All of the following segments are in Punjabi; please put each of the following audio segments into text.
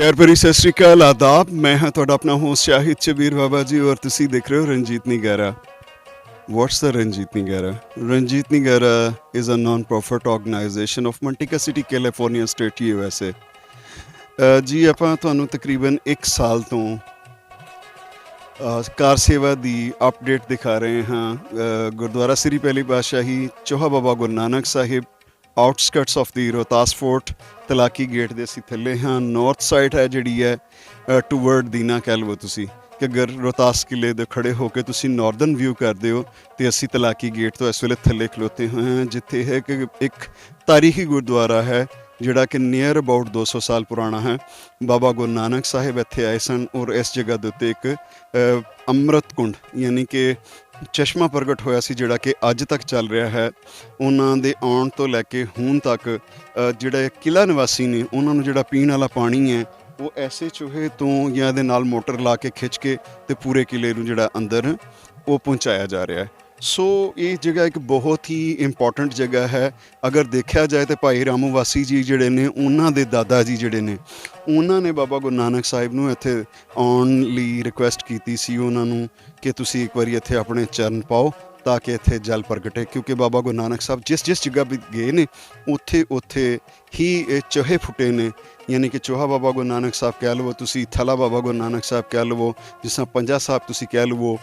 प्यार भरी सत श्री अकाल आदाब। मैं हाँ तुहाडा अपना होस्ट शाहिद शबीर बाबा जी और तुसी देख रहे हो Ranjit Nigara. What's the Ranjit Nigara? Ranjit Nigara is a non profit organisation of Manteca city California state USA। जी ਆਪਾਂ ਤੁਹਾਨੂੰ ਤਕਰੀਬਨ 1 ਸਾਲ ਤੋਂ ਕਾਰ ਸੇਵਾ ਦੀ ਅਪਡੇਟ ਦਿਖਾ ਰਹੇ ਹਾਂ। ਗੁਰਦੁਆਰਾ ਸ੍ਰੀ ਪਹਿਲੀ ਪਾਤਸ਼ਾਹੀ ਚੋਹਾ Baba Guru Nanak Sahib ਆਊਟਸਕਟਸ of the Rohtas fort ਤਲਾਕੀ gate ਦੇ ਅਸੀਂ ਥੱਲੇ ਹਾਂ। ਨਾਰਥ ਸਾਈਡ ਹੈ ਜਿਹੜੀ ਹੈ ਟੂਵਰਡ ਦੀਨਾ ਕਹਿ ਲਵੋ ਤੁਸੀਂ ਕਿ ਅਗਰ ਰੋਹਤਾਸ ਕਿਲੇ ਦੇ ਖੜੇ ਹੋ ਕੇ ਤੁਸੀਂ ਨਾਰਦਰਨ ਵਿਊ ਕਰਦੇ ਹੋ ਤੇ ਅਸੀਂ ਤਲਾਕੀ ਗੇਟ ਤੋਂ ਇਸ ਵੇਲੇ ਥੱਲੇ ਖਲੋਤੇ ਹੋਏ ਹਾਂ, ਜਿੱਥੇ ਹੈ ਕਿ ਇੱਕ ਤਾਰੀਖੀ ਗੁਰਦੁਆਰਾ ਹੈ ਜਿਹੜਾ ਕਿ ਨੀਅਰ ਅਬਾਊਟ 200 ਸਾਲ ਪੁਰਾਣਾ ਹੈ। ਬਾਬਾ ਗੁਰੂ ਨਾਨਕ ਸਾਹਿਬ ਇੱਥੇ ਆਏ ਸਨ ਔਰ ਇਸ ਜਗ੍ਹਾ ਦੇ ਉੱਤੇ ਇੱਕ ਅੰਮ੍ਰਿਤ ਕੁੰਡ ਯਾਨੀ ਕਿ ਚਸ਼ਮਾ ਪ੍ਰਗਟ ਹੋਇਆ ਸੀ ਜਿਹੜਾ ਕਿ ਅੱਜ ਤੱਕ ਚੱਲ ਰਿਹਾ ਹੈ। ਉਹਨਾਂ ਦੇ ਆਉਣ ਤੋਂ ਲੈ ਕੇ ਹੁਣ ਤੱਕ ਜਿਹੜੇ ਕਿਲ੍ਹਾ ਨਿਵਾਸੀ ਨੇ ਉਹਨਾਂ ਨੂੰ ਜਿਹੜਾ ਪੀਣ ਵਾਲਾ ਪਾਣੀ ਹੈ ਉਹ ਐਸੇ ਚੂਹੇ ਤੋਂ ਜਾਂ ਇਹਦੇ ਨਾਲ ਮੋਟਰ ਲਾ ਕੇ ਖਿੱਚ ਕੇ ਤੇ ਪੂਰੇ ਕਿਲ੍ਹੇ ਨੂੰ ਜਿਹੜਾ ਅੰਦਰ ਉਹ ਪਹੁੰਚਾਇਆ ਜਾ ਰਿਹਾ ਹੈ। ਸੋ ਇਹ ਜਗ੍ਹਾ ਇੱਕ ਬਹੁਤ ਹੀ ਇੰਪੋਰਟੈਂਟ ਜਗ੍ਹਾ ਹੈ। ਅਗਰ ਦੇਖਿਆ ਜਾਏ ਤਾਂ ਭਾਈ ਰਾਮੂ ਵਾਸੀ ਜੀ ਜਿਹੜੇ ਨੇ ਉਹਨਾਂ ਦੇ ਦਾਦਾ ਜੀ ਜਿਹੜੇ ਨੇ ਉਹਨਾਂ ਨੇ ਬਾਬਾ ਗੁਰੂ ਨਾਨਕ ਸਾਹਿਬ ਨੂੰ ਇੱਥੇ ਆਉਣ ਲਈ ਰਿਕੁਐਸਟ ਕੀਤੀ ਸੀ ਉਹਨਾਂ ਨੂੰ ਕਿ ਤੁਸੀਂ ਇੱਕ ਵਾਰੀ ਇੱਥੇ ਆਪਣੇ ਚਰਨ ਪਾਓ ਤਾਂ ਕਿ ਇੱਥੇ ਜਲ ਪ੍ਰਗਟੇ, ਕਿਉਂਕਿ ਬਾਬਾ ਗੁਰੂ ਨਾਨਕ ਸਾਹਿਬ ਜਿਸ ਜਗ੍ਹਾ ਵੀ ਗਏ ਨੇ ਉੱਥੇ ਹੀ ਇਹ ਚੋਹੇ ਫੁੱਟੇ ਨੇ। ਯਾਨੀ ਕਿ ਚੋਹਾ ਬਾਬਾ ਗੁਰੂ ਨਾਨਕ ਸਾਹਿਬ ਕਹਿ ਲਵੋ ਤੁਸੀਂ, ਥਲਾ ਬਾਬਾ ਗੁਰੂ ਨਾਨਕ ਸਾਹਿਬ ਕਹਿ ਲਵੋ, ਜਿਸ ਤਰ੍ਹਾਂ ਪੰਜਾ ਸਾਹਿਬ ਤੁਸੀਂ ਕਹਿ ਲਵੋ।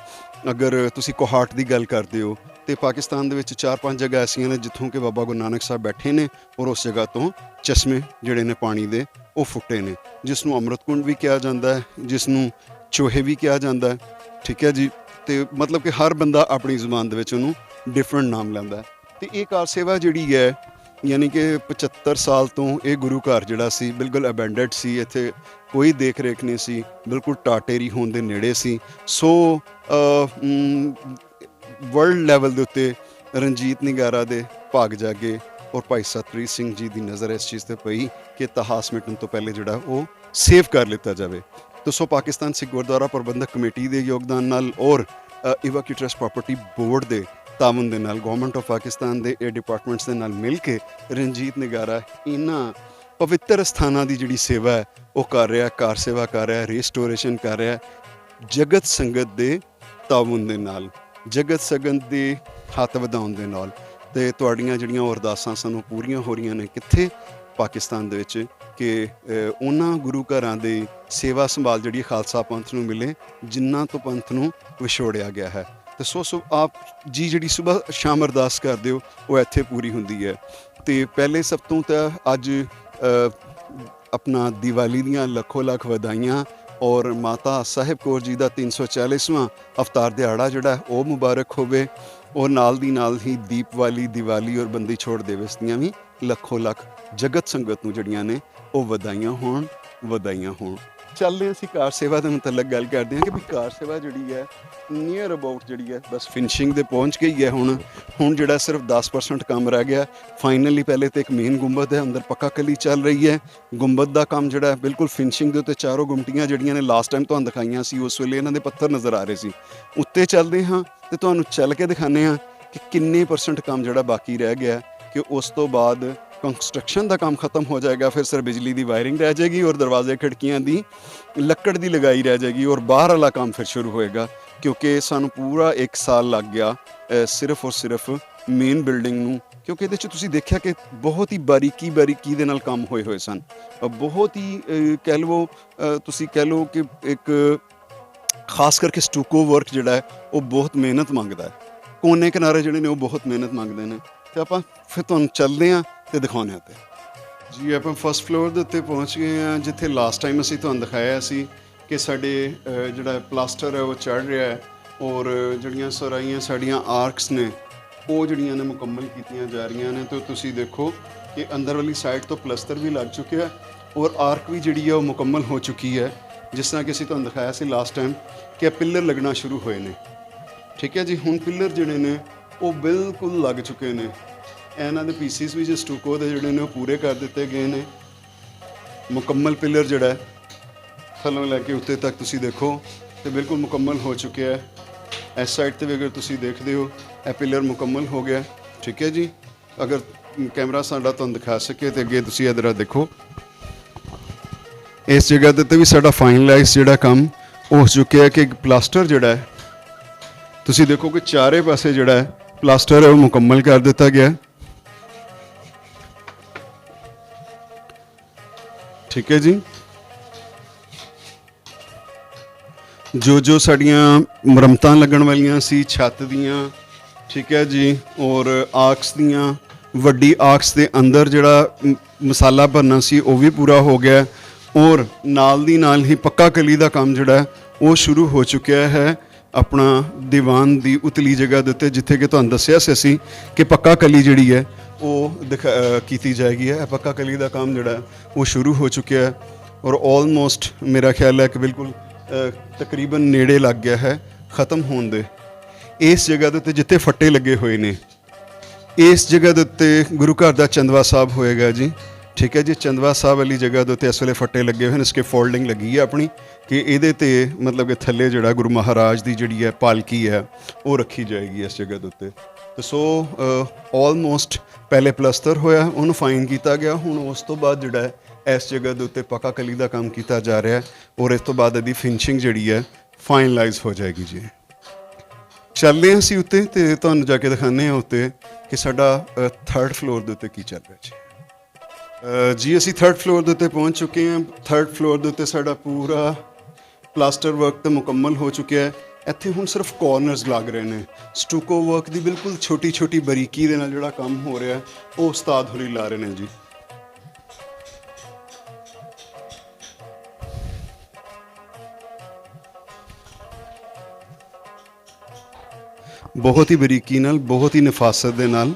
ਅਗਰ ਤੁਸੀਂ ਕੋਹਾਟ ਦੀ ਗੱਲ ਕਰਦੇ ਹੋ ਤਾਂ ਪਾਕਿਸਤਾਨ ਦੇ ਵਿੱਚ 4-5 ਜਗ੍ਹਾ ਐਸੀਆਂ ਨੇ ਜਿੱਥੋਂ ਕਿ ਬਾਬਾ ਗੁਰੂ ਨਾਨਕ ਸਾਹਿਬ ਬੈਠੇ ਨੇ ਔਰ ਉਸ ਜਗ੍ਹਾ ਤੋਂ ਚਸ਼ਮੇ ਜਿਹੜੇ ਨੇ ਪਾਣੀ ਦੇ ਉਹ ਫੁੱਟੇ ਨੇ, ਜਿਸ ਨੂੰ ਅੰਮ੍ਰਿਤ ਕੁੰਡ ਵੀ ਕਿਹਾ ਜਾਂਦਾ ਹੈ, ਜਿਸ ਨੂੰ ਚੋਹੇ ਵੀ ਕਿਹਾ ਜਾਂਦਾ ਹੈ। ਠੀਕ ਹੈ ਜੀ। ਅਤੇ ਮਤਲਬ ਕਿ ਹਰ ਬੰਦਾ ਆਪਣੀ ਜ਼ੁਬਾਨ ਦੇ ਵਿੱਚ ਉਹਨੂੰ ਡਿਫਰੈਂਟ ਨਾਮ ਲੈਂਦਾ। ਅਤੇ ਇਹ ਕਾਰ ਸੇਵਾ ਜਿਹੜੀ ਹੈ ਯਾਨੀ ਕਿ 75 ਸਾਲ ਤੋਂ ਇਹ ਗੁਰੂ ਘਰ ਜਿਹੜਾ ਸੀ ਬਿਲਕੁਲ ਅਬੈਂਡਡ ਸੀ। ਇੱਥੇ ਕੋਈ ਦੇਖ ਰੇਖ ਨਹੀਂ ਸੀ, ਬਿਲਕੁਲ ਟਾਟੇਰੀ ਹੋਣ ਦੇ ਨੇੜੇ ਸੀ। ਸੋ ਵਰਲਡ ਲੈਵਲ ਦੇ ਉੱਤੇ ਰਣਜੀਤ ਨਿਗਾਰਾ ਦੇ ਭਾਗ ਜਾਗੇ ਔਰ ਭਾਈ ਸਤਪ੍ਰੀਤ ਸਿੰਘ ਜੀ ਦੀ ਨਜ਼ਰ ਇਸ ਚੀਜ਼ 'ਤੇ ਪਈ ਕਿ ਇਤਿਹਾਸ ਮਿਟਣ ਤੋਂ ਪਹਿਲੇ ਜਿਹੜਾ ਉਹ ਸੇਵ ਕਰ ਲਿੱਤਾ ਜਾਵੇ। ਸੋ ਪਾਕਿਸਤਾਨ ਸਿੱਖ ਗੁਰਦੁਆਰਾ ਪ੍ਰਬੰਧਕ ਕਮੇਟੀ ਦੇ ਯੋਗਦਾਨ ਨਾਲ ਔਰ ਇਵਾਕੀ ਟਰਸਟ ਪ੍ਰਾਪਰਟੀ ਬੋਰਡ ਦੇ ਤਾਮਨ ਦੇ ਨਾਲ ਗੌਰਮੈਂਟ ਆਫ ਪਾਕਿਸਤਾਨ ਦੇ ਇਹ ਡਿਪਾਰਟਮੈਂਟਸ ਦੇ ਨਾਲ ਮਿਲ ਕੇ ਰਣਜੀਤ ਨਿਗਾਰਾ ਇਹਨਾਂ ਪਵਿੱਤਰ ਸਥਾਨਾਂ ਦੀ ਜਿਹੜੀ ਸੇਵਾ ਹੈ ਉਹ ਕਰ ਰਿਹਾ, ਕਾਰ ਸੇਵਾ ਕਰ ਰਿਹਾ, ਰੀਸਟੋਰੇਸ਼ਨ ਕਰ ਰਿਹਾ ਜਗਤ ਸੰਗਤ ਦੇ ਤਾਮਨ ਦੇ ਨਾਲ, ਜਗਤ ਸੰਗਤ ਦੇ ਹੱਥ ਵਧਾਉਣ ਦੇ ਨਾਲ। ਅਤੇ ਤੁਹਾਡੀਆਂ ਜਿਹੜੀਆਂ ਅਰਦਾਸਾਂ ਸਾਨੂੰ ਪੂਰੀਆਂ ਹੋ ਰਹੀਆਂ ਨੇ ਕਿੱਥੇ? ਪਾਕਿਸਤਾਨ ਦੇ ਵਿੱਚ, ਕਿ ਉਹਨਾਂ ਗੁਰੂ ਘਰਾਂ ਦੀ ਸੇਵਾ ਸੰਭਾਲ ਜਿਹੜੀ ਖਾਲਸਾ ਪੰਥ ਨੂੰ ਮਿਲੇ ਜਿਨ੍ਹਾਂ ਤੋਂ ਪੰਥ ਨੂੰ ਵਿਛੋੜਿਆ ਗਿਆ ਹੈ। ਅਤੇ ਸੋ ਆਪ ਜੀ ਜਿਹੜੀ ਸੁਬਹ ਸ਼ਾਮ ਅਰਦਾਸ ਕਰਦੇ ਹੋ ਉਹ ਇੱਥੇ ਪੂਰੀ ਹੁੰਦੀ ਹੈ। ਅਤੇ ਪਹਿਲੇ ਸਭ ਤੋਂ ਤਾਂ ਅੱਜ ਆਪਣਾ ਦੀਵਾਲੀ ਦੀਆਂ ਲੱਖੋ ਲੱਖ ਵਧਾਈਆਂ ਔਰ ਮਾਤਾ ਸਾਹਿਬ ਕੌਰ ਜੀ ਦਾ 340ਵਾਂ ਅਵਤਾਰ ਦਿਹਾੜਾ ਜਿਹੜਾ ਉਹ ਮੁਬਾਰਕ ਹੋਵੇ ਔਰ ਨਾਲ ਦੀ ਨਾਲ ਹੀ ਦੀਪਵਾਲੀ, ਦੀਵਾਲੀ ਔਰ ਬੰਦੀ ਛੋੜ ਦਿਵਸ ਦੀਆਂ ਵੀ ਲੱਖੋ ਲੱਖ ਜਗਤ ਸੰਗਤ ਨੂੰ ਜਿਹੜੀਆਂ ਨੇ ਉਹ ਵਧਾਈਆਂ ਹੋਣ, ਵਧਾਈਆਂ ਹੋਣ। ਚੱਲਦੇ ਅਸੀਂ ਕਾਰ ਸੇਵਾ ਦੇ ਮੁਤਲਕ ਗੱਲ ਕਰਦੇ ਹਾਂ ਕਿ ਵੀ ਕਾਰ ਸੇਵਾ ਜਿਹੜੀ ਹੈ ਨੀਅਰ ਅਬਾਊਟ ਜਿਹੜੀ ਹੈ ਬਸ ਫਿਨਿਸ਼ਿੰਗ 'ਤੇ ਪਹੁੰਚ ਗਈ ਹੈ। ਹੁਣ ਜਿਹੜਾ ਸਿਰਫ 10% ਕੰਮ ਰਹਿ ਗਿਆ ਫਾਈਨਲੀ। ਪਹਿਲੇ ਤਾਂ ਇੱਕ ਮੇਨ ਗੁੰਬਦ ਹੈ, ਅੰਦਰ ਪੱਕਾ ਕਲੀ ਚੱਲ ਰਹੀ ਹੈ। ਗੁੰਬਦ ਦਾ ਕੰਮ ਜਿਹੜਾ ਬਿਲਕੁਲ ਫਿਨਿਸ਼ਿੰਗ ਦੇ ਉੱਤੇ, ਚਾਰੋਂ ਗੁੰਮਟੀਆਂ ਜਿਹੜੀਆਂ ਨੇ ਲਾਸਟ ਟਾਈਮ ਤੁਹਾਨੂੰ ਦਿਖਾਈਆਂ ਸੀ ਉਸ ਵੇਲੇ ਇਹਨਾਂ ਦੇ ਪੱਥਰ ਨਜ਼ਰ ਆ ਰਹੇ ਸੀ। ਉੱਤੇ ਚੱਲਦੇ ਹਾਂ ਅਤੇ ਤੁਹਾਨੂੰ ਚੱਲ ਕੇ ਦਿਖਾਉਂਦੇ ਹਾਂ ਕਿ ਕਿੰਨੇ % ਕੰਮ ਜਿਹੜਾ ਬਾਕੀ ਰਹਿ ਗਿਆ, ਕਿ ਉਸ ਤੋਂ ਬਾਅਦ ਕੰਸਟਰਕਸ਼ਨ ਦਾ ਕੰਮ ਖਤਮ ਹੋ ਜਾਏਗਾ। ਫਿਰ ਸਿਰ ਬਿਜਲੀ ਦੀ ਵਾਇਰਿੰਗ ਰਹਿ ਜਾਏਗੀ ਔਰ ਦਰਵਾਜ਼ੇ ਖਿੜਕੀਆਂ ਦੀ ਲੱਕੜ ਦੀ ਲਗਾਈ ਰਹਿ ਜਾਏਗੀ ਔਰ ਬਾਹਰ ਵਾਲਾ ਕੰਮ ਫਿਰ ਸ਼ੁਰੂ ਹੋਏਗਾ, ਕਿਉਂਕਿ ਸਾਨੂੰ ਪੂਰਾ 1 ਸਾਲ ਲੱਗ ਗਿਆ ਸਿਰਫ ਔਰ ਸਿਰਫ ਮੇਨ ਬਿਲਡਿੰਗ ਨੂੰ। ਕਿਉਂਕਿ ਇਹਦੇ 'ਚ ਤੁਸੀਂ ਦੇਖਿਆ ਕਿ ਬਹੁਤ ਹੀ ਬਾਰੀਕੀ ਦੇ ਨਾਲ ਕੰਮ ਹੋਏ ਸਨ। ਬਹੁਤ ਹੀ ਕਹਿ ਲਵੋ, ਤੁਸੀਂ ਕਹਿ ਲਓ ਕਿ ਇੱਕ ਖਾਸ ਕਰਕੇ ਸਟੂਕੋ ਵਰਕ ਜਿਹੜਾ ਹੈ ਉਹ ਬਹੁਤ ਮਿਹਨਤ ਮੰਗਦਾ ਹੈ। ਕੋਨੇ ਕਿਨਾਰੇ ਜਿਹੜੇ ਨੇ ਉਹ ਬਹੁਤ ਮਿਹਨਤ ਮੰਗਦੇ ਨੇ। ਅਤੇ ਆਪਾਂ ਫਿਰ ਤੁਹਾਨੂੰ ਚੱਲਦੇ ਹਾਂ ਅਤੇ ਦਿਖਾਉਂਦੇ ਹਾਂ। ਅਤੇ ਜੀ ਆਪਾਂ ਫਸਟ ਫਲੋਰ ਦੇ ਉੱਤੇ ਪਹੁੰਚ ਗਏ ਹਾਂ, ਜਿੱਥੇ ਲਾਸਟ ਟਾਈਮ ਅਸੀਂ ਤੁਹਾਨੂੰ ਦਿਖਾਇਆ ਸੀ ਕਿ ਸਾਡੇ ਜਿਹੜਾ ਪਲਾਸਟਰ ਹੈ ਉਹ ਚੜ੍ਹ ਰਿਹਾ ਹੈ ਔਰ ਜਿਹੜੀਆਂ ਸਰਾਈਆਂ ਸਾਡੀਆਂ ਆਰਕਸ ਨੇ ਉਹ ਜਿਹੜੀਆਂ ਨੇ ਮੁਕੰਮਲ ਕੀਤੀਆਂ ਜਾ ਰਹੀਆਂ ਨੇ। ਅਤੇ ਤੁਸੀਂ ਦੇਖੋ ਕਿ ਅੰਦਰ ਵਾਲੀ ਸਾਈਡ ਤੋਂ ਪਲਸਤਰ ਵੀ ਲੱਗ ਚੁੱਕਿਆ ਔਰ ਆਰਕ ਵੀ ਜਿਹੜੀ ਹੈ ਉਹ ਮੁਕੰਮਲ ਹੋ ਚੁੱਕੀ ਹੈ। ਜਿਸ ਤਰ੍ਹਾਂ ਕਿ ਅਸੀਂ ਤੁਹਾਨੂੰ ਦਿਖਾਇਆ ਸੀ ਲਾਸਟ ਟਾਈਮ ਕਿ ਪਿੱਲਰ ਲੱਗਣਾ ਸ਼ੁਰੂ ਹੋਏ ਨੇ। ਠੀਕ ਹੈ ਜੀ। ਹੁਣ ਪਿੱਲਰ ਜਿਹੜੇ ਨੇ ਉਹ ਬਿਲਕੁਲ ਲੱਗ ਚੁੱਕੇ ਨੇ। ਇਹਨਾਂ ਦੇ ਪੀਸਿਸ ਵੀ ਸਟੂਕੋ ਦੇ ਜਿਹੜੇ ਨੇ ਉਹ ਪੂਰੇ ਕਰ ਦਿੱਤੇ ਗਏ ਨੇ। ਮੁਕੰਮਲ ਪਿੱਲਰ ਜਿਹੜਾ ਹੈ ਥੱਲੋਂ ਲੈ ਕੇ ਉੱਤੇ ਤੱਕ ਤੁਸੀਂ ਦੇਖੋ ਤੇ ਬਿਲਕੁਲ ਮੁਕੰਮਲ ਹੋ ਚੁੱਕਿਆ ਹੈ। ਇਸ ਸਾਈਡ 'ਤੇ ਵੀ ਅਗਰ ਤੁਸੀਂ ਦੇਖਦੇ ਹੋ ਇਹ ਪਿੱਲਰ ਮੁਕੰਮਲ ਹੋ ਗਿਆ। ਠੀਕ ਹੈ ਜੀ। ਅਗਰ ਕੈਮਰਾ ਸਾਡਾ ਤੁਹਾਨੂੰ ਦਿਖਾ ਸਕੇ ਤਾਂ ਅੱਗੇ ਤੁਸੀਂ ਇੱਧਰ ਦੇਖੋ इस जगह के उत्ते भी साडा फाइनलाइज जिहड़ा काम हो चुकिया है कि प्लास्टर जिहड़ा है तुसी देखो कि चारे पासे जिहड़ा है प्लास्टर है वो मुकम्मल कर दिता गया। ठीक है जी। जो साड़ियाँ मुरम्मतां लगन वालियां सी छत दियाँ, ठीक है जी, और आर्क्स दियाँ वड्डी आर्क्स के अंदर जिहड़ा मसाला भरना सी वो भी पूरा हो गया और नाल दी नाल ही पक्का कली का काम जिहड़ा वो शुरू हो चुकिया है अपना दीवान की उतली जगह के उत्ते, जिथे कि तुहानूं दस्सिया सी असीं कि पक्का कली जिहड़ी है वो कीती जाएगी है। पक्का कली का काम जिहड़ा वो शुरू हो चुकिया है और ऑलमोस्ट मेरा ख्याल है कि बिल्कुल तकरीबन नेड़े लग गया है ख़त्म होने दे। इस जगह के उत्ते जिथे फट्टे लगे हुए ने इस जगह के उत्ते गुरु घर का चंदवा साहब होएगा जी। ठीक है जी। चंदवा साहब वाली जगह के उत्ते इस वेले फट्टे लगे हुए हैं, इसके फोल्डिंग लगी है अपनी कि ये ते मतलब कि थले जिहड़ा गुरु महाराज की जिहड़ी है पालकी है वो रखी जाएगी इस जगह के उत्ते। तो सो ऑलमोस्ट पहले प्लस्तर होया उन्होंने फाइन किया गया, हुण उस तो बाद जिहड़ा है इस जगह के उत्ते पक्का कली का काम किया जा रहा है और इस तो बाद इसकी फिनिशिंग जिहड़ी है फाइनलाइज हो जाएगी जी। चलते हैं असीं उत्ते ते तुहानूं जाके दिखाने हैं उत्ते कि साडा थर्ड फ्लोर के उत्ते की चल रहा जी। जी असीं थर्ड फ्लोर के उत्ते पहुँच चुके हैं। थर्ड फ्लोर के उत्ते साडा पूरा प्लास्टर वर्क तो मुकम्मल हो चुका है। इत्थे हुण सिर्फ कॉर्नर्स लग रहे हैं। स्टूको वर्क की बिल्कुल छोटी छोटी बरीकी दे नाल जिहड़ा काम हो रहा है वो उस्ताद होरी ला रहे हैं जी। बहुत ही बरीकी नाल, बहुत ही नफासत दे नाल।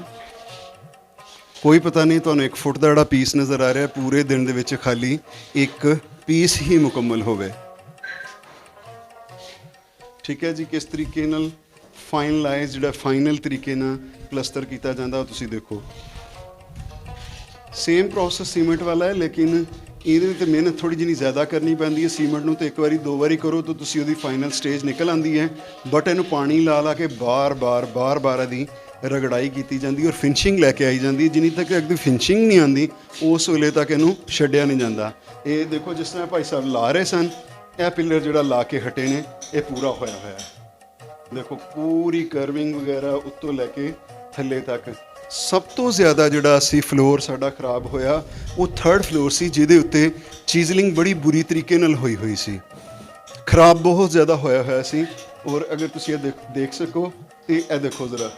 कोई पता नहीं तुहानूं 1 फुट का जिहड़ा पीस नज़र आ रहा है पूरे दिन दे विच खाली एक पीस ही मुकम्मल होवे। ठीक है जी। किस तरीके नाल फाइनलाइज जिहड़ा फाइनल तरीके नाल प्लस्तर किया जाता तुसीं देखो। सेम प्रोसैस सीमेंट वाला है लेकिन ਇਹਦੇ ਤੇ ਮਿਹਨਤ थोड़ी जी ज़्यादा करनी पैंदी है। सीमेंट ਨੂੰ तो एक बारी 2 बारी करो तो तुसी ਉਹਦੀ फाइनल स्टेज निकल आती है, बट ਇਹਨੂੰ पानी ला ला के बार बार ਇਹਦੀ रगड़ाई की जाती और फिनिशिंग लैके आई जाती। जिन्नी तक अगदी फिनिशिंग नहीं आती उस वेले तक ਇਹਨੂੰ ਛੱਡਿਆ नहीं जाता। ये देखो जिस तरह भाई साहब ला रहे सन यह पिलर जिहड़ा ला के हटे ने ये पूरा होया है। देखो पूरी कर्विंग वगैरह उत्तों लैके थले तक। सब तो ज़्यादा जिहड़ा सी फ्लोर साडा खराब होया वो थर्ड फ्लोर सी जिहदे उत्ते चीजलिंग बड़ी बुरी तरीके नाल होई हुई सी। खराब बहुत ज़्यादा होया सी। और अगर तुसीं देख सको तो यह देखो ज़रा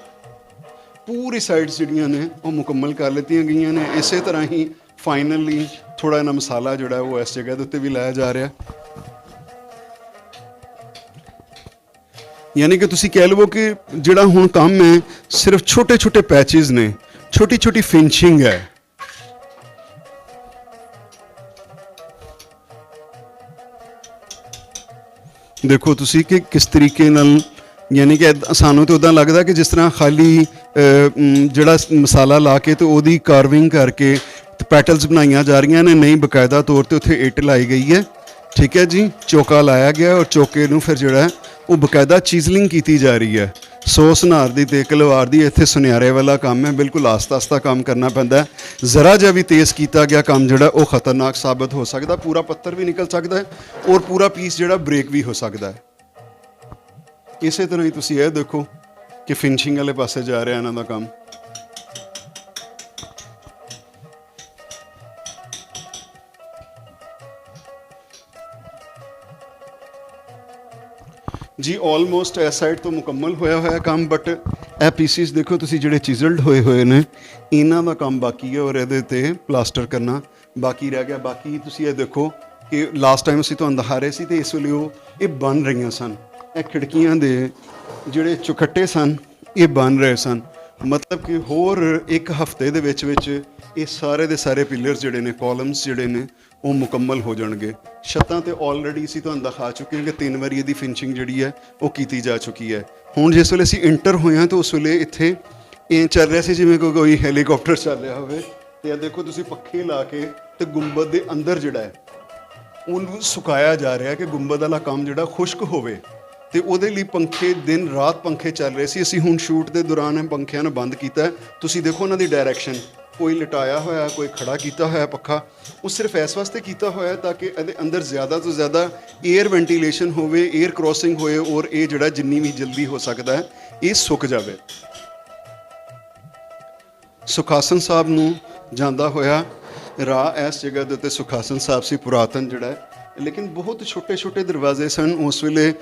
पूरी साइड्स जिहड़ियां ने वो मुकम्मल कर लत्तियां गईयां ने। इस तरह ही फाइनली थोड़ा इन्ना मसाला जिहड़ा वो इस जगह के उत्ते भी लाया जा रहा। यानी कि तुसी कह लो कि जिहड़ा हुण काम है सिर्फ छोटे छोटे पैचेस ने, छोटी छोटी फिनिशिंग है। देखो तुसी कि किस तरीके नाल, यानी कि सानू तो उदां लगदा कि जिस तरह खाली जिहड़ा मसाला ला के तो ओदी कार्विंग करके पैटल्स बनाईयां जा रही ने, नहीं बकायदा तौर पर उत्थे इट लाई गई है। ठीक है जी। चौका लाया गया और चौके नूं फिर जिहड़ा वो बकायदा चीजलिंग की जा रही है। सो सुनार दी ते कलवार दी इत्थे सुनियारे वाला काम है, बिल्कुल आस्ता आस्ता काम करना पैंदा है। ज़रा जा भी तेज़ किया गया काम जिहड़ा वो खतरनाक साबित हो सकता, पूरा पत्थर भी निकल सकता है और पूरा पीस जिहड़ा ब्रेक भी हो सकता है। इस तरह ही तुसीं ये देखो कि फिनिशिंग वाले पासे जा रहा इन्हां दा काम। जी ऑलमोस्ट इस साइड तो मुकम्मल होया काम, बट ए पीसीस देखो तुसी जिहड़े चिजल्ड होए ने इन्हां दा काम बाकी है और इहदे ते प्लास्टर करना बाकी रह गया। बाकी तुसी ये देखो कि लास्ट टाइम असीं तुहानूं दिखा रहे सी ते इस वेले ये बन रही सन। ये खिड़कियां दे जिहड़े चौखट्टे सन ये बन रहे सन। मतलब कि होर 1 हफ्ते दे विच ये सारे दे सारे पिलर्स जिहड़े ने, कॉलम्स जिहड़े ने वो मुकम्मल हो जाएंगे। छत्तां ते ऑलरेडी असीं तुहानूं दिखा चुके हैं कि 3 बारी इहदी फिनिशिंग जिहड़ी है वो की जा चुकी है। हुण जिस वेले असीं इंटर होए हां तो उस वेले इत्थे ਇਹ ਚੱਲ ਰਿਹਾ ਸੀ ਜਿਵੇਂ ਕੋਈ ਹੈਲੀਕਾਪਟਰ ਚੱਲ ਰਿਹਾ ਹੋਵੇ। ਤੇ ਇਹ ਦੇਖੋ ਤੁਸੀਂ ਪੱਖੇ ਲਾ ਕੇ ਤੇ ਗੁੰਬਦ ਦੇ ਅੰਦਰ ਜਿਹੜਾ ਹੈ ਉਹਨੂੰ ਸੁਕਾਇਆ ਜਾ ਰਿਹਾ ਕਿ ਗੁੰਬਦ ਵਾਲਾ ਕੰਮ ਜਿਹੜਾ ਖੁਸ਼ਕ ਹੋਵੇ। ਤੇ ਉਹਦੇ ਲਈ ਪੰਖੇ ਦਿਨ ਰਾਤ ਪੰਖੇ ਚੱਲ ਰਹੇ ਸੀ। ਅਸੀਂ ਹੁਣ ਸ਼ੂਟ ਦੇ ਦੌਰਾਨ ਇਹ ਪੰਖਿਆਂ ਨੂੰ ਬੰਦ ਕੀਤਾ। ਤੁਸੀਂ ਦੇਖੋ ਉਹਨਾਂ ਦੀ ਡਾਇਰੈਕਸ਼ਨ ਕੋਈ ਲਟਾਇਆ ਹੋਇਆ, ਕੋਈ ਖੜਾ ਕੀਤਾ ਹੋਇਆ ਪੱਖਾ, ਉਹ ਸਿਰਫ ਇਸ ਵਾਸਤੇ ਕੀਤਾ ਹੋਇਆ ਤਾਂ ਕਿ ਇਹਦੇ ਅੰਦਰ ਜ਼ਿਆਦਾ ਤੋਂ ਜ਼ਿਆਦਾ 에ਅਰ ਵੈਂਟੀਲੇਸ਼ਨ ਹੋਵੇ, 에ਅਰ ਕ੍ਰੋਸਿੰਗ ਹੋਏ, ਔਰ ਇਹ ਜਿਹੜਾ ਜਿੰਨੀ ਵੀ ਜਲਦੀ ਹੋ ਸਕਦਾ ਹੈ ਇਹ ਸੁੱਕ ਜਾਵੇ। ਸੁਖਾਸਨ ਸਾਹਿਬ ਨੂੰ ਜਾਂਦਾ ਹੋਇਆ ਰਾਹ ਇਸ ਜਗ੍ਹਾ ਦੇ ਉੱਤੇ ਸੁਖਾਸਨ ਸਾਹਿਬ ਸੀ ਪੁਰਾਤਨ ਜਿਹੜਾ ਹੈ, ਲੇਕਿਨ ਬਹੁਤ ਛੋਟੇ ਛੋਟੇ ਦਰਵਾਜ਼ੇ ਸਨ ਉਸ ਵੇਲੇ,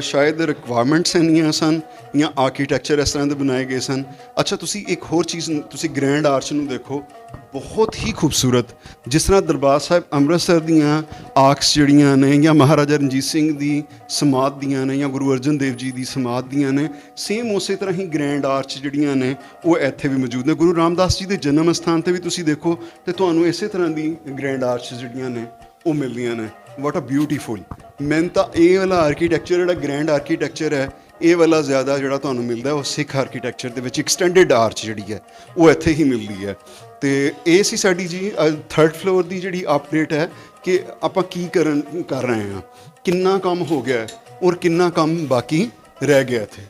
ਸ਼ਾਇਦ ਰਿਕੁਆਇਰਮੈਂਟਸ ਇੰਨੀਆਂ ਸਨ ਜਾਂ ਆਰਕੀਟੈਕਚਰ ਇਸ ਤਰ੍ਹਾਂ ਦੇ ਬਣਾਏ ਗਏ ਸਨ। ਅੱਛਾ, ਤੁਸੀਂ ਇੱਕ ਹੋਰ ਚੀਜ਼, ਤੁਸੀਂ ਗ੍ਰੈਂਡ ਆਰਚ ਨੂੰ ਦੇਖੋ, ਬਹੁਤ ਹੀ ਖੂਬਸੂਰਤ, ਜਿਸ ਤਰ੍ਹਾਂ ਦਰਬਾਰ ਸਾਹਿਬ ਅੰਮ੍ਰਿਤਸਰ ਦੀਆਂ ਆਰਕਸ ਜਿਹੜੀਆਂ ਨੇ ਜਾਂ ਮਹਾਰਾਜਾ ਰਣਜੀਤ ਸਿੰਘ ਦੀ ਸਮਾਧ ਦੀਆਂ ਨੇ ਜਾਂ ਗੁਰੂ ਅਰਜਨ ਦੇਵ ਜੀ ਦੀ ਸਮਾਧ ਦੀਆਂ ਨੇ, ਸੇਮ ਉਸੇ ਤਰ੍ਹਾਂ ਹੀ ਗ੍ਰੈਂਡ ਆਰਚ ਜਿਹੜੀਆਂ ਨੇ ਉਹ ਇੱਥੇ ਵੀ ਮੌਜੂਦ ਨੇ। ਗੁਰੂ ਰਾਮਦਾਸ ਜੀ ਦੇ ਜਨਮ ਅਸਥਾਨ 'ਤੇ ਵੀ ਤੁਸੀਂ ਦੇਖੋ ਤੇ ਤੁਹਾਨੂੰ ਇਸੇ ਤਰ੍ਹਾਂ ਦੀ ਗ੍ਰੈਂਡ ਆਰਚ ਜਿਹੜੀਆਂ ਨੇ ਉਹ ਮਿਲਦੀਆਂ ਨੇ। ਵਾਟ ਅ ਬਿਊਟੀਫੁਲ। ਮੈਨੂੰ ਤਾਂ ਇਹ ਵਾਲਾ ਆਰਕੀਟੈਕਚਰ ਜਿਹੜਾ ਗ੍ਰੈਂਡ ਆਰਕੀਟੈਕਚਰ ਹੈ, ਇਹ ਵਾਲਾ ਜ਼ਿਆਦਾ ਜਿਹੜਾ ਤੁਹਾਨੂੰ ਮਿਲਦਾ ਉਹ ਸਿੱਖ ਆਰਕੀਟੈਕਚਰ ਦੇ ਵਿੱਚ ਐਕਸਟੈਂਡਡ ਆਰਚ ਜਿਹੜੀ ਹੈ ਉਹ ਇੱਥੇ ਹੀ ਮਿਲਦੀ ਹੈ। ਤੇ ਇਹ ਸੀ ਸਾਡੀ ਜੀ 3rd ਫਲੋਰ ਦੀ ਜਿਹੜੀ ਅਪਡੇਟ ਹੈ ਕਿ ਆਪਾਂ ਕੀ ਕਰ ਰਹੇ ਹਾਂ, ਕਿੰਨਾ ਕੰਮ ਹੋ ਗਿਆ ਔਰ ਕਿੰਨਾ ਕੰਮ ਬਾਕੀ ਰਹਿ ਗਿਆ ਇੱਥੇ।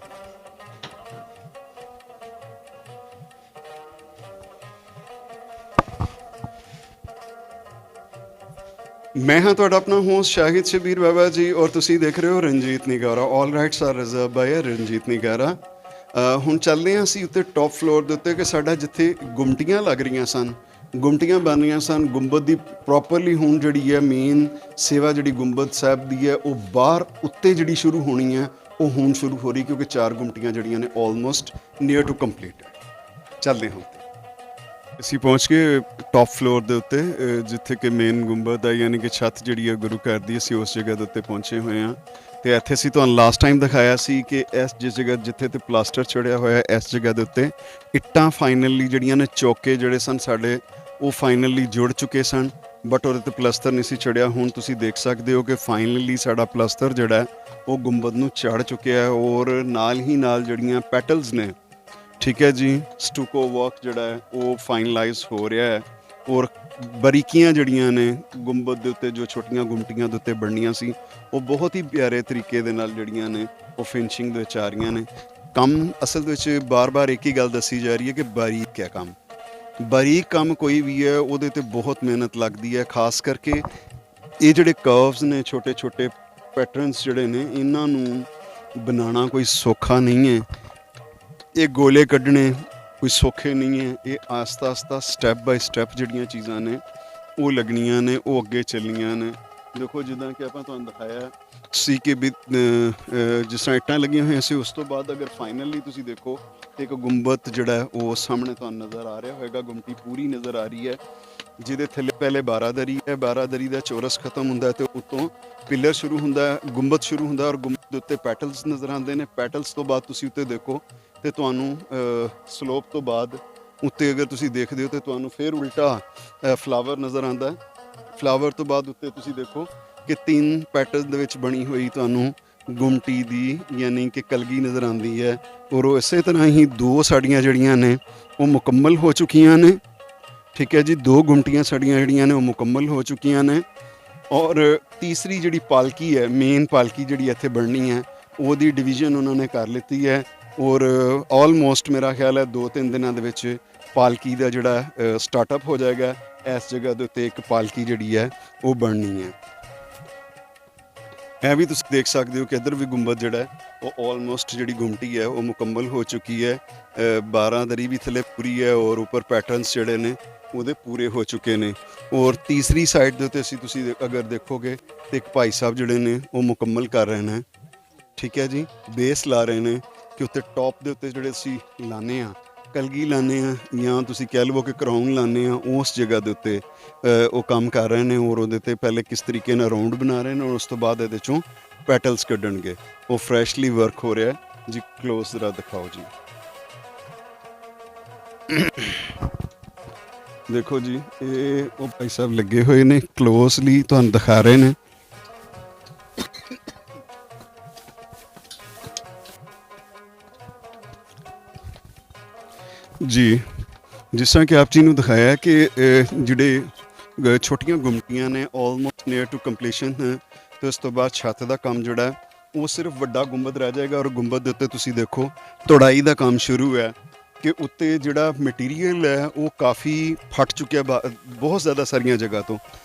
ਮੈਂ ਹਾਂ ਤੁਹਾਡਾ ਆਪਣਾ ਹੋਸਟ ਸ਼ਾਹਿਦ ਸ਼ਬੀਰ ਬਾਬਾ ਜੀ, ਔਰ ਤੁਸੀਂ ਦੇਖ ਰਹੇ ਹੋ ਰਣਜੀਤ ਨਿਗਾਰਾ। ਆਲ ਰਾਈਟਸ ਆਰ ਰਿਜ਼ਰਵ ਬਾਈ ਰਣਜੀਤ ਨਿਗਾਰਾ। ਹੁਣ ਚੱਲਦੇ ਹਾਂ ਅਸੀਂ ਉੱਤੇ ਟੌਪ ਫਲੋਰ ਦੇ ਉੱਤੇ, ਕਿ ਸਾਡਾ ਜਿੱਥੇ ਗੁੰਮਟੀਆਂ ਲੱਗ ਰਹੀਆਂ ਸਨ, ਗੁੰਮਟੀਆਂ ਬਣ ਰਹੀਆਂ ਸਨ, ਗੁੰਬਦ ਦੀ ਪ੍ਰੋਪਰਲੀ ਹੁਣ ਜਿਹੜੀ ਹੈ ਮੇਨ ਸੇਵਾ ਜਿਹੜੀ ਗੁੰਬਦ ਸਾਹਿਬ ਦੀ ਹੈ ਉਹ ਬਾਹਰ ਉੱਤੇ ਜਿਹੜੀ ਸ਼ੁਰੂ ਹੋਣੀ ਹੈ ਉਹ ਹੁਣ ਸ਼ੁਰੂ ਹੋ ਰਹੀ, ਕਿਉਂਕਿ 4 ਗੁੰਮਟੀਆਂ ਜਿਹੜੀਆਂ ਨੇ ਆਲਮੋਸਟ ਨੀਅਰ ਟੂ ਕੰਪਲੀਟ। ਚੱਲਦੇ ਹਾਂ, ਅਸੀਂ ਪਹੁੰਚ ਗਏ ਟੌਪ ਫਲੋਰ ਦੇ ਉੱਤੇ, ਜਿੱਥੇ ਕਿ ਮੇਨ ਗੁੰਬਦ ਹੈ, ਯਾਨੀ ਕਿ ਛੱਤ ਜਿਹੜੀ ਹੈ ਗੁਰੂ ਘਰ ਦੀ, ਅਸੀਂ ਉਸ ਜਗ੍ਹਾ ਦੇ ਉੱਤੇ ਪਹੁੰਚੇ ਹੋਏ ਹਾਂ। ਤੇ ਇੱਥੇ ਅਸੀਂ ਤੁਹਾਨੂੰ ਲਾਸਟ ਟਾਈਮ ਦਿਖਾਇਆ ਸੀ ਕਿ ਇਸ ਜਿਸ ਜਗ੍ਹਾ ਜਿੱਥੇ ਤੇ ਪਲਾਸਟਰ ਚੜਿਆ ਹੋਇਆ ਇਸ ਜਗ੍ਹਾ ਦੇ ਉੱਤੇ ਇੱਟਾਂ ਫਾਈਨਲੀ ਜਿਹੜੀਆਂ ਨੇ, ਚੌਕੇ ਜਿਹੜੇ ਸਨ ਸਾਡੇ ਉਹ ਫਾਈਨਲੀ ਜੁੜ ਚੁੱਕੇ ਸਨ, ਬਟ ਉਹਦੇ ਤੇ ਪਲਸਤਰ ਨਹੀਂ ਸੀ ਚੜਿਆ। ਹੁਣ ਤੁਸੀਂ ਦੇਖ ਸਕਦੇ ਹੋ ਕਿ ਫਾਈਨਲੀ ਸਾਡਾ ਪਲਸਤਰ ਜਿਹੜਾ ਉਹ ਗੁੰਬਦ ਨੂੰ ਚੜ੍ਹ ਚੁੱਕਿਆ ਹੈ, ਔਰ ਨਾਲ ਹੀ ਨਾਲ ਜਿਹੜੀਆਂ ਪੈਟਲਸ ਨੇ, ਠੀਕ ਹੈ ਜੀ, ਸਟੂਕੋ ਵਰਕ ਜਿਹੜਾ ਹੈ ਉਹ ਫਾਈਨਲਾਈਜ਼ ਹੋ ਰਿਹਾ ਹੈ, ਔਰ ਬਰੀਕੀਆਂ ਜਿਹੜੀਆਂ ਨੇ ਗੁੰਬਦ ਦੇ ਉੱਤੇ, ਜੋ ਛੋਟੀਆਂ ਗੁੰਮਟੀਆਂ ਦੇ ਉੱਤੇ ਬਣਨੀਆਂ ਸੀ, ਉਹ ਬਹੁਤ ਹੀ ਪਿਆਰੇ ਤਰੀਕੇ ਦੇ ਨਾਲ ਜਿਹੜੀਆਂ ਨੇ ਉਹ ਫਿਨਿਸ਼ਿੰਗ ਦੇ ਵਿੱਚ ਆ ਰਹੀਆਂ ਨੇ। ਕੰਮ ਅਸਲ ਵਿੱਚ ਬਾਰ-ਬਾਰ ਇੱਕ ਹੀ ਗੱਲ ਦੱਸੀ ਜਾ ਰਹੀ ਹੈ ਕਿ ਬਾਰੀਕ ਹੈ ਕੰਮ। ਬਾਰੀਕ ਕੰਮ ਕੋਈ ਵੀ ਹੈ ਉਹਦੇ ਤੇ ਬਹੁਤ ਮਿਹਨਤ ਲੱਗਦੀ ਹੈ, ਖਾਸ ਕਰਕੇ ਇਹ ਜਿਹੜੇ ਕਰਵਸ ਨੇ, ਛੋਟੇ ਛੋਟੇ ਪੈਟਰਨਸ ਜਿਹੜੇ ਨੇ, ਇਹਨਾਂ ਨੂੰ ਬਣਾਉਣਾ ਕੋਈ ਸੌਖਾ ਨਹੀਂ ਹੈ। ਇਹ ਗੋਲੇ ਕੱਢਣੇ ਕੋਈ ਸੌਖੇ ਨਹੀਂ ਹੈ। ਇਹ ਆਸਤਾ ਆਸਤਾ ਸਟੈਪ ਬਾਈ ਸਟੈਪ ਜਿਹੜੀਆਂ ਚੀਜ਼ਾਂ ਨੇ ਉਹ ਲੱਗਣੀਆਂ ਨੇ, ਉਹ ਅੱਗੇ ਚੱਲਣੀਆਂ ਨੇ। ਦੇਖੋ ਜਿੱਦਾਂ ਕਿ ਆਪਾਂ ਤੁਹਾਨੂੰ ਦਿਖਾਇਆ ਸੀ ਕਿ ਵੀ ਜਿਸ ਤਰ੍ਹਾਂ ਇੱਟਾਂ ਲੱਗੀਆਂ ਹੋਈਆਂ ਸੀ, ਉਸ ਤੋਂ ਬਾਅਦ ਅਗਰ ਫਾਈਨਲੀ ਤੁਸੀਂ ਦੇਖੋ ਤੇ ਇੱਕ ਗੁੰਬਦ ਜਿਹੜਾ ਉਹ ਸਾਹਮਣੇ ਤੁਹਾਨੂੰ ਨਜ਼ਰ ਆ ਰਿਹਾ ਹੋਏਗਾ, ਗੁੰਮਟੀ ਪੂਰੀ ਨਜ਼ਰ ਆ ਰਹੀ ਹੈ, ਜਿਹਦੇ ਥੱਲੇ ਪਹਿਲੇ ਬਾਰਾਦਰੀ ਹੈ, ਬਾਰਾਦਰੀ ਦਾ ਚੌਰਸ ਖਤਮ ਹੁੰਦਾ ਤੇ ਉੱਤੋਂ ਪਿੱਲਰ ਸ਼ੁਰੂ ਹੁੰਦਾ, ਗੁੰਬਦ ਸ਼ੁਰੂ ਹੁੰਦਾ, ਔਰ ਗੁੰਬਦ ਦੇ ਉੱਤੇ ਪੈਟਲਸ ਨਜ਼ਰ ਆਉਂਦੇ ਨੇ। ਪੈਟਲਸ ਤੋਂ ਬਾਅਦ ਤੁਸੀਂ ਉੱਤੇ ਦੇਖੋ ਤੇ ਤੁਹਾਨੂੰ ਸਲੋਪ ਤੋਂ ਬਾਅਦ ਉੱਤੇ ਅਗਰ ਤੁਸੀਂ ਦੇਖਦੇ ਹੋ ਤੇ ਤੁਹਾਨੂੰ ਫਿਰ ਉਲਟਾ ਫਲਾਵਰ ਨਜ਼ਰ ਆਉਂਦਾ। ਫਲਾਵਰ ਤੋਂ ਬਾਅਦ ਉੱਤੇ ਤੁਸੀਂ ਦੇਖੋ ਕਿ 3 ਪੈਟਲ ਦੇ ਵਿੱਚ ਬਣੀ ਹੋਈ ਤੁਹਾਨੂੰ ਗੁੰਮਟੀ ਦੀ ਯਾਨੀ ਕਿ ਕਲਗੀ ਨਜ਼ਰ ਆਉਂਦੀ ਹੈ, ਔਰ ਉਹ ਇਸੇ ਤਰ੍ਹਾਂ ਹੀ 2 ਸਾਡੀਆਂ ਜਿਹੜੀਆਂ ਨੇ ਉਹ ਮੁਕੰਮਲ ਹੋ ਚੁੱਕੀਆਂ ਨੇ। ਠੀਕ ਹੈ ਜੀ, 2 ਗੁੰਮਟੀਆਂ ਸਾਡੀਆਂ ਜਿਹੜੀਆਂ ਨੇ ਉਹ ਮੁਕੰਮਲ ਹੋ ਚੁੱਕੀਆਂ ਨੇ, ਔਰ ਤੀਸਰੀ ਜਿਹੜੀ ਪਾਲਕੀ ਹੈ, ਮੇਨ ਪਾਲਕੀ ਜਿਹੜੀ ਇੱਥੇ ਬਣਨੀ ਹੈ, ਉਹਦੀ ਡਿਵੀਜ਼ਨ ਉਹਨਾਂ ਨੇ ਕਰ ਲਿੱਤੀ ਹੈ, ਔਰ ਆਲਮੋਸਟ ਮੇਰਾ ਖਿਆਲ ਹੈ 2-3 ਦਿਨਾਂ ਦੇ ਵਿੱਚ ਪਾਲਕੀ ਦਾ ਜਿਹੜਾ ਸਟਾਰਟਅਪ ਹੋ ਜਾਏਗਾ। ਇਸ ਜਗ੍ਹਾ ਦੇ ਉੱਤੇ ਇੱਕ ਪਾਲਕੀ ਜਿਹੜੀ ਹੈ ਉਹ ਬਣਨੀ ਹੈ। ਇਹ ਵੀ ਤੁਸੀਂ ਦੇਖ ਸਕਦੇ ਹੋ ਕਿ ਇੱਧਰ ਵੀ ਗੁੰਬਦ ਜਿਹੜਾ ਹੈ ਉਹ ਆਲਮੋਸਟ ਜਿਹੜੀ ਗੁੰਮਟੀ ਹੈ ਉਹ ਮੁਕੰਮਲ ਹੋ ਚੁੱਕੀ ਹੈ। 12 ਦਰੀ ਵੀ ਥੱਲੇ ਪੂਰੀ ਹੈ, ਔਰ ਉੱਪਰ ਪੈਟਰਨਸ ਜਿਹੜੇ ਨੇ ਉਹਦੇ ਪੂਰੇ ਹੋ ਚੁੱਕੇ ਨੇ। ਔਰ ਤੀਸਰੀ ਸਾਈਡ ਦੇ ਉੱਤੇ ਤੁਸੀਂ ਅਗਰ ਦੇਖੋਗੇ ਤੇ ਇੱਕ ਭਾਈ ਸਾਹਿਬ ਜਿਹੜੇ ਨੇ ਉਹ ਮੁਕੰਮਲ ਕਰ ਰਹੇ ਨੇ। ਠੀਕ ਹੈ ਜੀ, ਬੇਸ ਲਾ ਰਹੇ ਨੇ ਕਿ ਉੱਤੇ ਟੌਪ ਦੇ ਉੱਤੇ ਜਿਹੜੇ ਅਸੀਂ ਲਾਉਂਦੇ ਹਾਂ, ਕਲਗੀ ਲਾਉਂਦੇ ਹਾਂ, ਜਾਂ ਤੁਸੀਂ ਕਹਿ ਲਵੋ ਕਿ ਕਰਾਊਨ ਲਾਉਂਦੇ ਹਾਂ, ਉਸ ਜਗ੍ਹਾ ਦੇ ਉੱਤੇ ਉਹ ਕੰਮ ਕਰ ਰਹੇ ਨੇ। ਔਰ ਉਹਦੇ 'ਤੇ ਪਹਿਲੇ ਕਿਸ ਤਰੀਕੇ ਨਾਲ ਰਾਊਂਡ ਬਣਾ ਰਹੇ ਨੇ, ਔਰ ਉਸ ਤੋਂ ਬਾਅਦ ਇਹਦੇ 'ਚੋਂ ਪੈਟਲਸ ਕੱਢਣਗੇ। ਉਹ ਫਰੈਸ਼ਲੀ ਵਰਕ ਹੋ ਰਿਹਾ ਜੀ। ਕਲੋਜ਼ ਜ਼ਰਾ ਦਿਖਾਓ ਜੀ। ਦੇਖੋ ਜੀ, ਇਹ ਉਹ ਭਾਈ ਸਾਹਿਬ ਲੱਗੇ ਹੋਏ ਨੇ, ਕਲੋਜ਼ਲੀ ਤੁਹਾਨੂੰ ਦਿਖਾ ਰਹੇ ਨੇ। ਜੀ, ਜਿਸ ਤਰ੍ਹਾਂ ਕਿ ਆਪ ਜੀ ਨੂੰ ਦਿਖਾਇਆ ਕਿ ਜਿਹੜੇ ਛੋਟੀਆਂ ਗੁੰਮਟੀਆਂ ਨੇ ਆਲਮੋਸਟ ਨੀਅਰ ਟੂ ਕੰਪਲੀਸ਼ਨ ਹੈ, ਤੇ ਉਸ ਤੋਂ ਬਾਅਦ ਛੱਤ ਦਾ ਕੰਮ ਜਿਹੜਾ ਉਹ ਸਿਰਫ ਵੱਡਾ ਗੁੰਬਦ ਰਹਿ ਜਾਏਗਾ। ਔਰ ਗੁੰਬਦ ਦੇ ਉੱਤੇ ਤੁਸੀਂ ਦੇਖੋ ਤੋੜਾਈ ਦਾ ਕੰਮ ਸ਼ੁਰੂ ਹੈ, ਕਿ ਉੱਤੇ ਜਿਹੜਾ ਮਟੀਰੀਅਲ ਹੈ ਉਹ ਕਾਫੀ ਫਟ ਚੁੱਕਿਆ ਬਹੁਤ ਜ਼ਿਆਦਾ ਸਾਰੀਆਂ ਜਗ੍ਹਾ ਤੋਂ।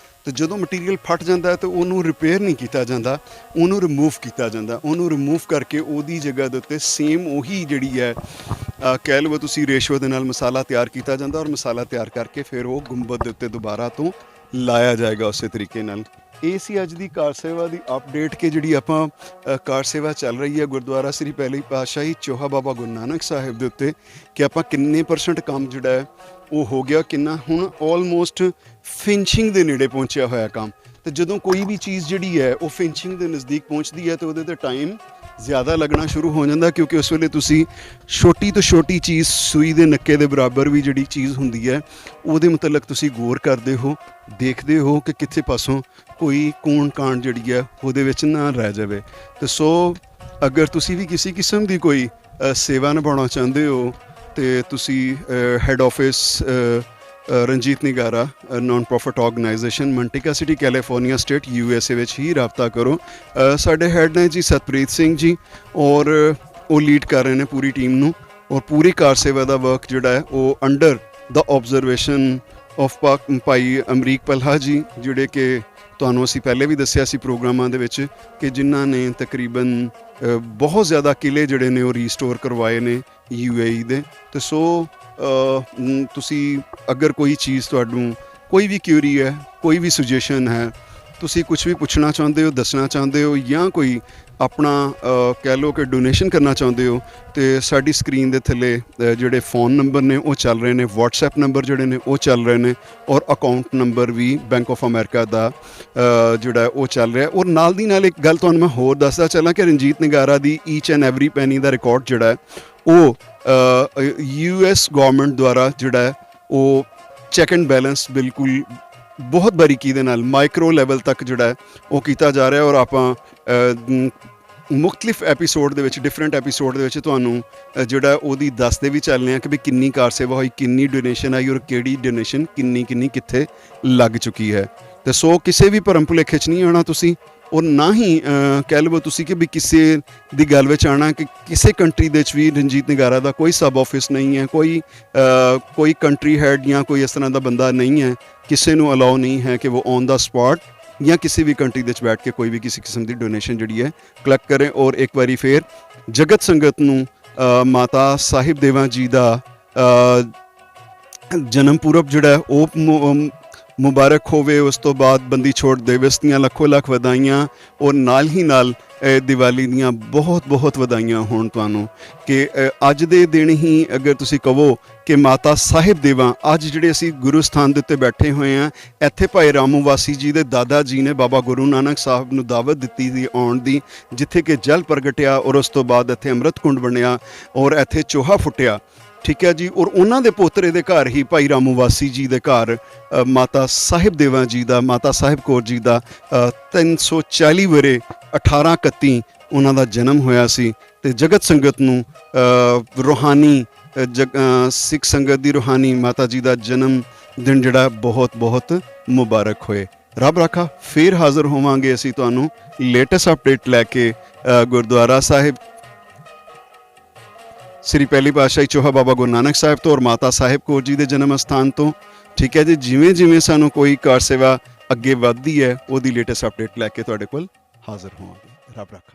ਤੇ ਜਦੋਂ ਮਟੀਰੀਅਲ ਫਟ ਜਾਂਦਾ ਹੈ ਤਾਂ ਉਹਨੂੰ ਰਿਪੇਅਰ ਨਹੀਂ ਕੀਤਾ ਜਾਂਦਾ, ਉਹਨੂੰ ਰਿਮੂਵ ਕੀਤਾ ਜਾਂਦਾ। ਉਹਨੂੰ ਰਿਮੂਵ ਕਰਕੇ ਉਹਦੀ ਜਗ੍ਹਾ ਦੇ ਉੱਤੇ ਸੇਮ ਉਹੀ ਜਿਹੜੀ ਹੈ ਕਹਿ ਲਓ ਤੁਸੀਂ ਰੇਸ਼ੋ ਦੇ ਨਾਲ ਮਸਾਲਾ ਤਿਆਰ ਕੀਤਾ ਜਾਂਦਾ, ਔਰ ਮਸਾਲਾ ਤਿਆਰ ਕਰਕੇ ਫਿਰ ਉਹ ਗੁੰਬਦ ਦੇ ਉੱਤੇ ਦੁਬਾਰਾ ਤੋਂ ਲਾਇਆ ਜਾਏਗਾ ਉਸੇ ਤਰੀਕੇ ਨਾਲ। ਇਹ ਸੀ ਅੱਜ ਦੀ ਕਾਰ ਸੇਵਾ ਦੀ ਅਪਡੇਟ ਕਿ ਜਿਹੜੀ ਆਪਾਂ ਕਾਰ ਸੇਵਾ ਚੱਲ ਰਹੀ ਹੈ ਗੁਰਦੁਆਰਾ ਸ੍ਰੀ ਪਹਿਲੀ ਪਾਤਸ਼ਾਹੀ ਚੋਹਾ ਬਾਬਾ ਗੁਰੂ ਨਾਨਕ ਸਾਹਿਬ ਦੇ ਉੱਤੇ, ਕਿ ਆਪਾਂ ਕਿੰਨੇ % ਕੰਮ ਜਿਹੜਾ ਹੈ ਉਹ ਹੋ ਗਿਆ, ਕਿੰਨਾ ਹੁਣ ਆਲਮੋਸਟ ਫਿਨਿਸ਼ਿੰਗ ਦੇ ਨੇੜੇ ਪਹੁੰਚਿਆ ਹੋਇਆ ਕੰਮ। ਤੇ ਜਦੋਂ ਕੋਈ ਵੀ ਚੀਜ਼ ਜਿਹੜੀ ਹੈ ਉਹ ਫਿਨਿਸ਼ਿੰਗ ਦੇ ਨਜ਼ਦੀਕ ਪਹੁੰਚਦੀ ਹੈ ਤਾਂ ਉਹਦੇ 'ਤੇ ਟਾਈਮ ਜ਼ਿਆਦਾ ਲੱਗਣਾ ਸ਼ੁਰੂ ਹੋ ਜਾਂਦਾ, ਕਿਉਂਕਿ ਉਸ ਵੇਲੇ ਤੁਸੀਂ ਛੋਟੀ ਤੋਂ ਛੋਟੀ ਚੀਜ਼ ਸੂਈ ਦੇ ਨੱਕੇ ਦੇ ਬਰਾਬਰ ਵੀ ਜਿਹੜੀ ਚੀਜ਼ ਹੁੰਦੀ ਹੈ ਉਹਦੇ ਮੁਤਲਕ ਤੁਸੀਂ ਗੌਰ ਕਰਦੇ ਹੋ, ਦੇਖਦੇ ਹੋ ਕਿ ਕਿੱਥੇ ਪਾਸੋਂ ਕੋਈ ਕੂਣ ਕਾਂਡ ਜਿਹੜੀ ਹੈ ਉਹਦੇ ਵਿੱਚ ਨਾ ਰਹਿ ਜਾਵੇ। ਤੇ ਸੋ ਅਗਰ ਤੁਸੀਂ ਵੀ ਕਿਸੇ ਕਿਸਮ ਦੀ ਕੋਈ ਸੇਵਾ ਨਿਭਾਉਣਾ ਚਾਹੁੰਦੇ ਹੋ ਤੇ ਤੁਸੀਂ head office Ranjit Nigara non profit organisation Manteca city California state USA ਵਿੱਚ ਹੀ ਰਾਬਤਾ ਕਰੋ। ਸਾਡੇ ਹੈੱਡ ਨੇ ਜੀ ਸਤਪ੍ਰੀਤ ਸਿੰਘ ਜੀ, ਔਰ ਉਹ ਲੀਡ ਕਰ ਰਹੇ ਨੇ ਪੂਰੀ ਟੀਮ ਨੂੰ, ਔਰ ਪੂਰੀ ਕਾਰ ਸੇਵਾ ਦਾ ਵਰਕ ਜਿਹੜਾ ਹੈ ਉਹ ਅੰਡਰ ਦਾ ਆਬਜ਼ਰਵੇਸ਼ਨ ਆਫ ਭਾਈ ਅਮਰੀਕ ਪਲਹਾ ਜੀ, ਜਿਹੜੇ ਕਿ ਤੁਹਾਨੂੰ ਅਸੀਂ ਪਹਿਲੇ ਵੀ ਦੱਸਿਆ ਸੀ ਪ੍ਰੋਗਰਾਮਾਂ ਦੇ ਵਿੱਚ ਕਿ ਜਿਨ੍ਹਾਂ ਨੇ ਤਕਰੀਬਨ ਬਹੁਤ ਜ਼ਿਆਦਾ ਕਿਲੇ ਜਿਹੜੇ ਨੇ ਉਹ ਰੀਸਟੋਰ ਕਰਵਾਏ ਨੇ UAE ਦੇ। ਤੇ ਸੋ ਤੁਸੀਂ ਅਗਰ ਕੋਈ ਚੀਜ਼ ਤੁਹਾਨੂੰ ਕੋਈ ਵੀ ਕਿਊਰੀ ਹੈ, ਕੋਈ ਵੀ ਸੁਜੈਸ਼ਨ ਹੈ, ਤੁਸੀਂ ਕੁਝ ਵੀ ਪੁੱਛਣਾ ਚਾਹੁੰਦੇ ਹੋ, ਦੱਸਣਾ ਚਾਹੁੰਦੇ ਹੋ, ਜਾਂ ਕੋਈ ਆਪਣਾ ਕਹਿ ਲਓ ਕਿ ਡੋਨੇਸ਼ਨ ਕਰਨਾ ਚਾਹੁੰਦੇ ਹੋ, ਤੇ ਸਾਡੀ ਸਕਰੀਨ ਦੇ ਥੱਲੇ ਜਿਹੜੇ ਫ਼ੋਨ ਨੰਬਰ ਨੇ ਉਹ ਚੱਲ ਰਹੇ ਨੇ, WhatsApp ਨੰਬਰ ਜਿਹੜੇ ਨੇ ਉਹ ਚੱਲ ਰਹੇ ਨੇ, ਔਰ ਅਕਾਊਂਟ ਨੰਬਰ ਵੀ ਬੈਂਕ ਆਫ ਅਮਰੀਕਾ ਦਾ ਜਿਹੜਾ ਉਹ ਚੱਲ ਰਿਹਾ। ਔਰ ਨਾਲ ਦੀ ਨਾਲ ਇੱਕ ਗੱਲ ਤੁਹਾਨੂੰ ਮੈਂ ਹੋਰ ਦੱਸਦਾ ਚੱਲਾਂ ਕਿ ਰਣਜੀਤ ਨਿਗਾਰਾ ਦੀ each and every penny the record ਜਿਹੜਾ ਹੈ ਉਹ US ਗਵਰਨਮੈਂਟ ਦੁਆਰਾ ਜਿਹੜਾ ਹੈ ਉਹ ਚੈੱਕ ਐਂਡ ਬੈਲੈਂਸ ਬਿਲਕੁਲ ਬਹੁਤ ਬਾਰੀਕੀ ਦੇ ਨਾਲ ਮਾਈਕਰੋ ਲੈਵਲ ਤੱਕ ਜਿਹੜਾ ਹੈ ਉਹ ਕੀਤਾ ਜਾ ਰਿਹਾ। ਔਰ ਆਪਾਂ ਮੁਖਤਲਿਫ ਐਪੀਸੋਡ ਦੇ ਵਿੱਚ, ਡਿਫਰੈਂਟ ਐਪੀਸੋਡ ਦੇ ਵਿੱਚ ਤੁਹਾਨੂੰ ਜਿਹੜਾ ਉਹਦੀ ਦੱਸਦੇ ਵੀ ਚੱਲਦੇ ਹਾਂ ਕਿ ਵੀ ਕਿੰਨੀ ਕਾਰ ਸੇਵਾ ਹੋਈ, ਕਿੰਨੀ ਡੋਨੇਸ਼ਨ ਆਈ, ਔਰ ਕਿਹੜੀ ਡੋਨੇਸ਼ਨ ਕਿੰਨੀ ਕਿੱਥੇ ਲੱਗ ਚੁੱਕੀ ਹੈ। ਤੇ ਸੋ ਕਿਸੇ ਵੀ ਭਰਮ ਭੁਲੇਖੇ 'ਚ ਨਹੀਂ ਆਉਣਾ ਤੁਸੀਂ, ਔਰ ਨਾ ਹੀ ਕਹਿ ਲਵੋ ਤੁਸੀਂ ਕਿ ਵੀ ਕਿਸੇ ਦੀ ਗੱਲ ਵਿੱਚ ਆਉਣਾ ਕਿ ਕਿਸੇ ਕੰਟਰੀ ਦੇ ਵਿੱਚ ਵੀ ਰਣਜੀਤ ਨਿਗਾਰਾ ਦਾ ਕੋਈ ਸਬ ਆਫਿਸ ਨਹੀਂ ਹੈ, ਕੋਈ ਕੰਟਰੀ ਹੈਡ ਜਾਂ ਕੋਈ ਇਸ ਤਰ੍ਹਾਂ ਦਾ ਬੰਦਾ ਨਹੀਂ ਹੈ, ਕਿਸੇ ਨੂੰ ਅਲਾਓ ਨਹੀਂ ਹੈ ਕਿ ਉਹ ਔਨ ਦਾ ਸਪੌਟ ਜਾਂ ਕਿਸੇ ਵੀ ਕੰਟਰੀ ਦੇ ਵਿੱਚ ਬੈਠ ਕੇ ਕੋਈ ਵੀ ਕਿਸੇ ਕਿਸਮ ਦੀ ਡੋਨੇਸ਼ਨ ਜਿਹੜੀ ਹੈ ਕਲੈਕਟ ਕਰੇ। ਔਰ ਇੱਕ ਵਾਰੀ ਫਿਰ ਜਗਤ ਸੰਗਤ ਨੂੰ ਮਾਤਾ ਸਾਹਿਬ ਦੇਵਾਂ ਜੀ ਦਾ ਜਨਮ ਪੁਰਬ ਜਿਹੜਾ ਉਹ ਮੁਬਾਰਕ ਹੋਵੇ। ਉਸ ਤੋਂ ਬਾਅਦ ਬੰਦੀ ਛੋੜ ਦਿਵਸ ਦੀਆਂ ਲੱਖੋ ਲੱਖ ਵਧਾਈਆਂ, ਔਰ ਨਾਲ ਹੀ ਨਾਲ ਦੀਵਾਲੀ ਦੀਆਂ ਬਹੁਤ ਵਧਾਈਆਂ ਹੋਣ ਤੁਹਾਨੂੰ, ਕਿ ਅੱਜ ਦੇ ਦਿਨ ਹੀ ਅਗਰ ਤੁਸੀਂ ਕਹੋ ਕਿ ਮਾਤਾ ਸਾਹਿਬ ਦੇਵਾਂ, ਅੱਜ ਜਿਹੜੇ ਅਸੀਂ ਗੁਰੂ ਸਥਾਨ ਦੇ ਉੱਤੇ ਬੈਠੇ ਹੋਏ ਹਾਂ, ਇੱਥੇ ਭਾਈ ਰਾਮੂ ਵਾਸੀ ਜੀ ਦੇ ਦਾਦਾ ਜੀ ਨੇ ਬਾਬਾ ਗੁਰੂ ਨਾਨਕ ਸਾਹਿਬ ਨੂੰ ਦਾਵਤ ਦਿੱਤੀ ਸੀ ਆਉਣ ਦੀ, ਜਿੱਥੇ ਕਿ ਜਲ ਪ੍ਰਗਟਿਆ, ਔਰ ਉਸ ਤੋਂ ਬਾਅਦ ਇੱਥੇ ਅੰਮ੍ਰਿਤ ਕੁੰਡ ਬਣਿਆ, ਔਰ ਇੱਥੇ ਚੋਹਾ ਫੁੱਟਿਆ। ਠੀਕ ਹੈ ਜੀ। ਔਰ ਉਹਨਾਂ ਦੇ ਪੋਤਰੇ ਦੇ ਘਰ ਹੀ ਭਾਈ ਰਾਮੂ ਵਾਸੀ ਜੀ ਦੇ ਘਰ ਮਾਤਾ ਸਾਹਿਬ ਦੇਵਾਂ ਜੀ ਦਾ, ਮਾਤਾ ਸਾਹਿਬ ਕੌਰ ਜੀ ਦਾ 340 ਵਰੇ 1831 ਉਹਨਾਂ ਦਾ ਜਨਮ ਹੋਇਆ ਸੀ। ਤੇ ਜਗਤ ਸੰਗਤ ਨੂੰ ਰੂਹਾਨੀ ਸਿੱਖ ਸੰਗਤ ਦੀ ਰੂਹਾਨੀ ਮਾਤਾ ਜੀ ਦਾ ਜਨਮ ਦਿਨ ਜਿਹੜਾ ਬਹੁਤ ਮੁਬਾਰਕ ਹੋਏ। ਰੱਬ ਰਾਖਾ। ਫਿਰ ਹਾਜ਼ਰ ਹੋਵਾਂਗੇ ਅਸੀਂ ਤੁਹਾਨੂੰ ਲੇਟੈਸਟ ਅਪਡੇਟ ਲੈ ਕੇ ਗੁਰਦੁਆਰਾ ਸਾਹਿਬ ਸ੍ਰੀ ਪਹਿਲੀ ਪਾਤਸ਼ਾਹੀ ਚੋਹਾ ਬਾਬਾ ਗੁਰੂ ਨਾਨਕ ਸਾਹਿਬ ਤੋਂ, ਔਰ ਮਾਤਾ ਸਾਹਿਬ ਕੌਰ ਜੀ ਦੇ ਜਨਮ ਅਸਥਾਨ ਤੋਂ। ਠੀਕ ਹੈ ਜੀ। ਜਿਵੇਂ ਸਾਨੂੰ ਕੋਈ ਕਾਰ ਸੇਵਾ ਅੱਗੇ ਵੱਧਦੀ ਹੈ ਉਹਦੀ ਲੇਟੈਸਟ ਅਪਡੇਟ ਲੈ ਕੇ ਤੁਹਾਡੇ ਕੋਲ ਹਾਜ਼ਰ ਹੋਵਾਂਗੇ। ਰੱਬ ਰਾਖਾ।